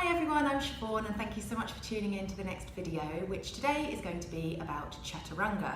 Hi everyone, I'm Siobhan and thank you so much for tuning in to the next video, which today is going to be about Chaturanga.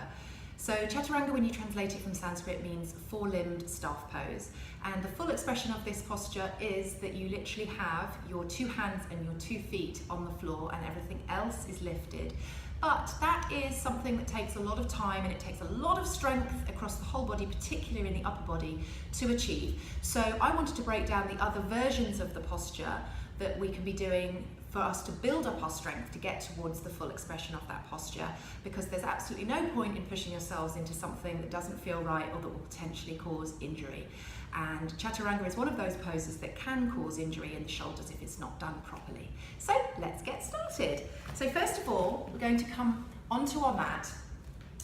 So Chaturanga, when you translate it from Sanskrit, means four-limbed staff pose. And the full expression of this posture is that you literally have your two hands and your 2 feet on the floor and everything else is lifted. But that is something that takes a lot of time and it takes a lot of strength across the whole body, particularly in the upper body, to achieve. So I wanted to break down the other versions of the posture that we can be doing for us to build up our strength to get towards the full expression of that posture, because there's absolutely no point in pushing yourselves into something that doesn't feel right or that will potentially cause injury. And Chaturanga is one of those poses that can cause injury in the shoulders if it's not done properly. So let's get started. So first of all, we're going to come onto our mat,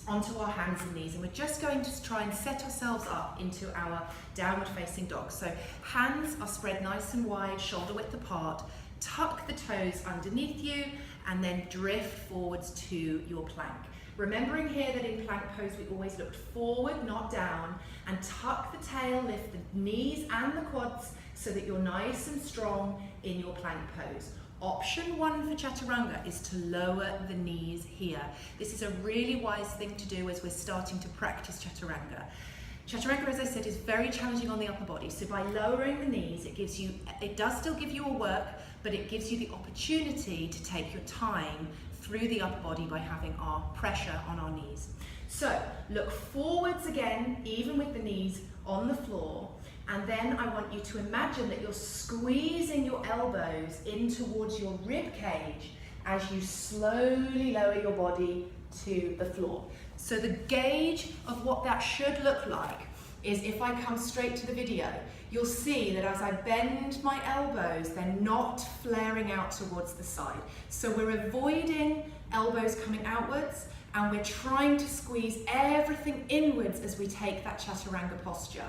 onto our hands and knees, and we're just going to try and set ourselves up into our downward facing dog. So hands are spread nice and wide, shoulder width apart, tuck the toes underneath you and then drift forwards to your plank. Remembering here that in plank pose we always looked forward, not down, and tuck the tail, lift the knees and the quads so that you're nice and strong in your plank pose. Option 1 for Chaturanga is to lower the knees here. This is a really wise thing to do as we're starting to practice Chaturanga. Chaturanga, as I said, is very challenging on the upper body. So by lowering the knees, it does still give you a work, but it gives you the opportunity to take your time through the upper body by having our pressure on our knees. So look forwards again, even with the knees on the floor. And then I want you to imagine that you're squeezing your elbows in towards your rib cage as you slowly lower your body to the floor. So the gauge of what that should look like is, if I come straight to the video, you'll see that as I bend my elbows, they're not flaring out towards the side. So we're avoiding elbows coming outwards and we're trying to squeeze everything inwards as we take that Chaturanga posture.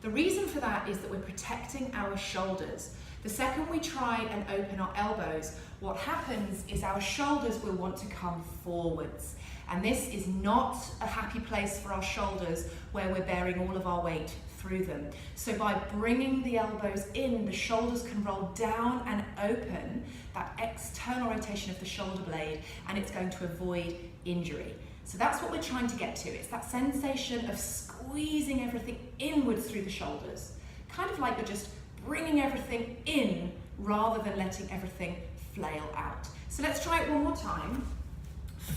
The reason for that is that we're protecting our shoulders. The second we try and open our elbows, what happens is our shoulders will want to come forwards. And this is not a happy place for our shoulders where we're bearing all of our weight through them. So by bringing the elbows in, the shoulders can roll down and open, that external rotation of the shoulder blade, and it's going to avoid injury. So that's what we're trying to get to. It's that sensation of squeezing everything inwards through the shoulders. Kind of like we're just bringing everything in rather than letting everything flail out. So let's try it one more time.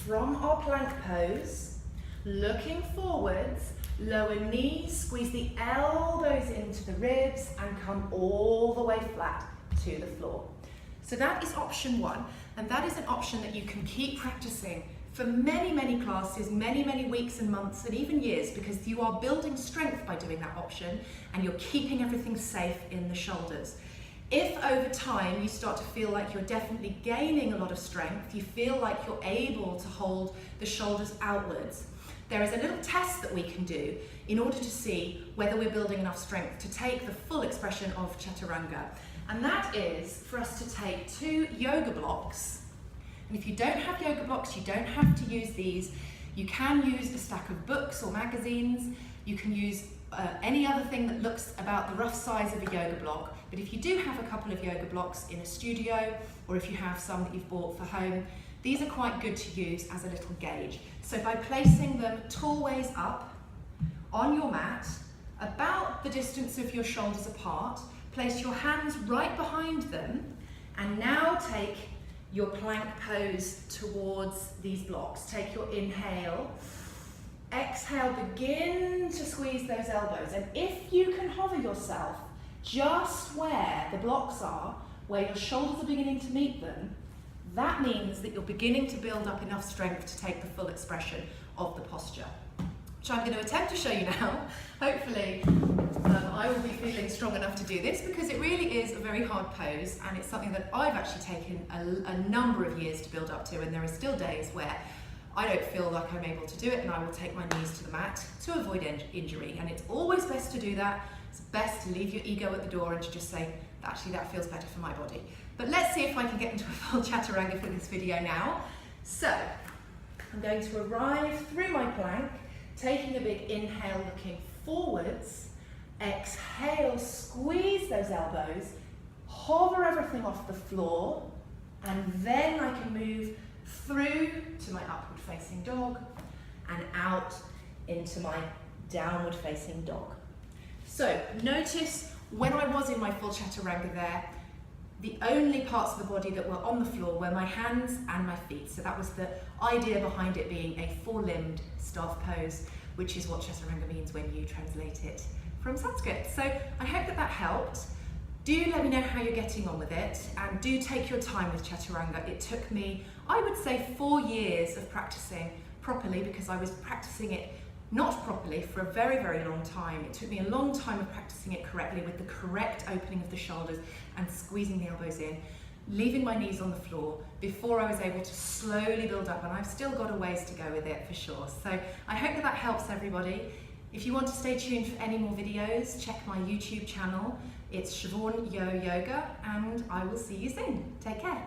From our plank pose, looking forwards, lower knees, squeeze the elbows into the ribs and come all the way flat to the floor. So that is option 1, and that is an option that you can keep practicing for many, many classes, many, many weeks and months and even years, because you are building strength by doing that option and you're keeping everything safe in the shoulders. If over time you start to feel like you're definitely gaining a lot of strength, you feel like you're able to hold the shoulders outwards, there is a little test that we can do in order to see whether we're building enough strength to take the full expression of Chaturanga. And that is for us to take 2 yoga blocks. And if you don't have yoga blocks, you don't have to use these. You can use a stack of books or magazines. You can use any other thing that looks about the rough size of a yoga block. But if you do have a couple of yoga blocks in a studio, or if you have some that you've bought for home, these are quite good to use as a little gauge. So by placing them tall ways up on your mat, about the distance of your shoulders apart, place your hands right behind them, and now take your plank pose towards these blocks. Take your inhale. Exhale, begin to squeeze those elbows. And if you can hover yourself just where the blocks are, where your shoulders are beginning to meet them, that means that you're beginning to build up enough strength to take the full expression of the posture, which I'm going to attempt to show you now. Hopefully I will be feeling strong enough to do this, because it really is a very hard pose and it's something that I've actually taken a number of years to build up to, and there are still days where I don't feel like I'm able to do it and I will take my knees to the mat to avoid injury. And it's always best to do that. It's best to leave your ego at the door and to just say, actually that feels better for my body. But let's see if I can get into a full Chaturanga for this video now. So I'm going to arrive through my plank, taking a big inhale, looking forwards. Exhale, squeeze those elbows, hover everything off the floor, and then I can move through to my upward facing dog and out into my downward facing dog. So notice when I was in my full chaturanga there, the only parts of the body that were on the floor were my hands and my feet. So that was the idea behind it being a four-limbed staff pose, which is what chaturanga means when you translate it from Sanskrit. So I hope that that helped. Do let me know how you're getting on with it, and do take your time with chaturanga. It took me, I would say, 4 years of practicing properly, because I was practicing it not properly for a very, very long time. It took me a long time of practicing it correctly with the correct opening of the shoulders and squeezing the elbows in, leaving my knees on the floor before I was able to slowly build up, and I've still got a ways to go with it for sure. So I hope that that helps everybody. If you want to stay tuned for any more videos, check my YouTube channel. It's Siobhan Yo Yoga, and I will see you soon. Take care.